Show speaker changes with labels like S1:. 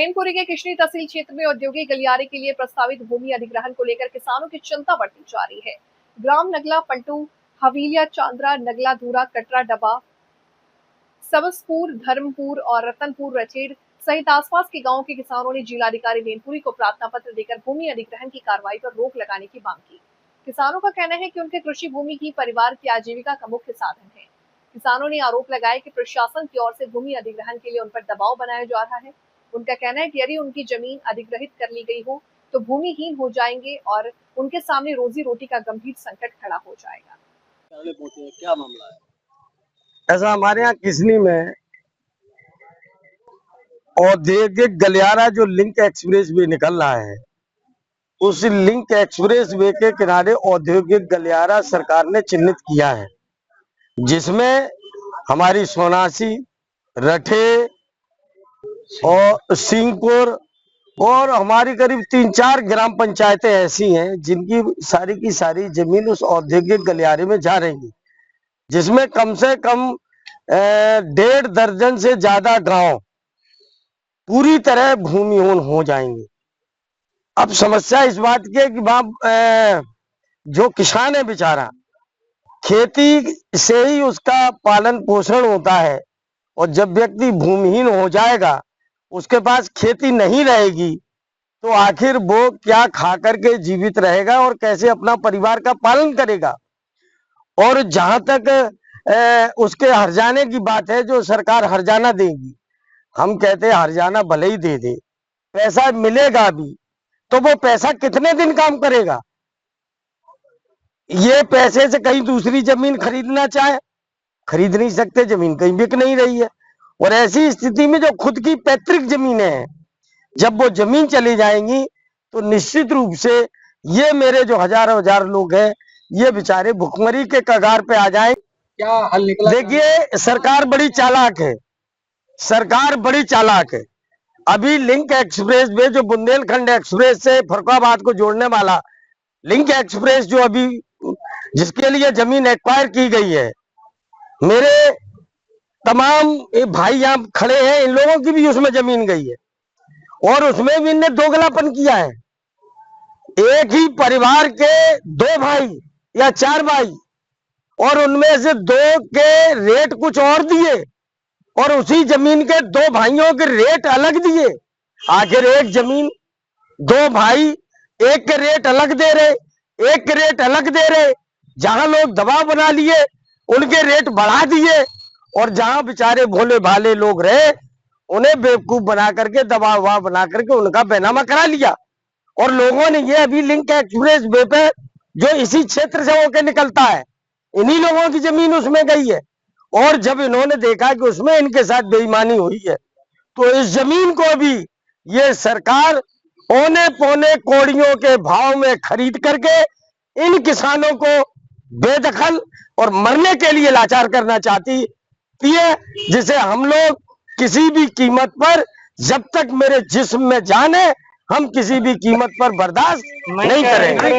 S1: मैनपुरी के किशनी तहसील क्षेत्र में औद्योगिक गलियारे के लिए प्रस्तावित भूमि अधिग्रहण को लेकर किसानों की चिंता बढ़ती जा रही है। ग्राम नगला, पलटू, हवीलिया, चांद्रा, नगला, धूरा, कटरा, डबा, सबसपुर, धर्मपुर और रतनपुर, रचेड़ सहित आसपास के गांवों के किसानों ने जिलाधिकारी मैनपुरी को प्रार्थना पत्र देकर भूमि अधिग्रहण की कार्रवाई पर रोक लगाने की मांग की। किसानों का कहना है कि उनके कृषि भूमि ही परिवार की आजीविका का मुख्य साधन है। किसानों ने आरोप लगाया कि प्रशासन की ओर से भूमि अधिग्रहण के लिए उन पर दबाव बनाया जा रहा है। उनका कहना है कि यदि उनकी जमीन अधिग्रहित कर ली गई हो तो भूमिहीन हो जाएंगे और उनके सामने रोजी रोटी का गंभीर संकट खड़ा हो जाएगा।
S2: क्या मामला है? ऐसा हमारे यहाँ किशनी में औद्योगिक गलियारा जो लिंक एक्सप्रेस वे निकल रहा है, उस लिंक एक्सप्रेस वे के किनारे औद्योगिक गलियारा सरकार ने चिन्हित किया है, जिसमें हमारी सोनासी, रठे और सिंहपुर और हमारी करीब 3-4 ग्राम पंचायतें ऐसी हैं जिनकी सारी की सारी जमीन उस औद्योगिक गलियारे में जा रही है, जिसमें कम से कम 1.5 दर्जन से ज्यादा गांव पूरी तरह भूमिहीन हो जाएंगे। अब समस्या इस बात की है कि वहां जो किसान है बेचारा, खेती से ही उसका पालन पोषण होता है, और जब व्यक्ति भूमिहीन हो जाएगा, उसके पास खेती नहीं रहेगी, तो आखिर वो क्या खा करके जीवित रहेगा और कैसे अपना परिवार का पालन करेगा। और जहां तक उसके हर्जाने की बात है, जो सरकार हर्जाना देगी, हम कहते हैं हर्जाना भले ही दे दे, पैसा मिलेगा भी, तो वो पैसा कितने दिन काम करेगा। ये पैसे से कहीं दूसरी जमीन खरीदना चाहे, खरीद नहीं सकते, जमीन कहीं बिक नहीं रही है। और ऐसी स्थिति में जो खुद की पैतृक जमीनें हैं, जब वो जमीन चली जाएंगी तो निश्चित रूप से ये मेरे जो हजार लोग हैं, ये बेचारे भुखमरी के कगार पे आ जाए।
S3: क्या हल निकला?
S2: देखिए, सरकार बड़ी चालाक है, सरकार बड़ी चालाक है। अभी लिंक एक्सप्रेस वे जो बुंदेलखंड एक्सप्रेस से फरुखाबाद को जोड़ने वाला लिंक एक्सप्रेस, जो अभी जिसके लिए जमीन एक्वायर की गई है, मेरे तमाम भाई यहाँ खड़े हैं, इन लोगों की भी उसमें जमीन गई है, और उसमें भी इनने दोगलापन किया है। एक ही परिवार के 2 भाई या 4 भाई, और उनमें से 2 के रेट कुछ और दिए, और उसी जमीन के 2 भाइयों के रेट अलग दिए। आखिर एक जमीन 2 भाई एक के रेट अलग दे रहे, एक के रेट अलग दे रहे। जहां लोग दबाव बना लिए, उनके रेट बढ़ा दिए, और जहां बेचारे भोले भाले लोग रहे, उन्हें बेवकूफ बना करके, दबाव बना करके उनका बैनामा करा लिया। और लोगों ने ये अभी लिंक एक्सप्रेस वे पे जो इसी क्षेत्र से होकर निकलता है, इन्हीं लोगों की जमीन उसमें गई है। और जब इन्होंने देखा कि उसमें इनके साथ बेईमानी हुई है, तो इस जमीन को भी ये सरकार औने पौने कौड़ियों के भाव में खरीद करके इन किसानों को बेदखल और मरने के लिए लाचार करना चाहती है, जिसे हम लोग किसी भी कीमत पर, जब तक मेरे जिस्म में जान है, हम किसी भी कीमत पर बर्दाश्त नहीं करेंगे।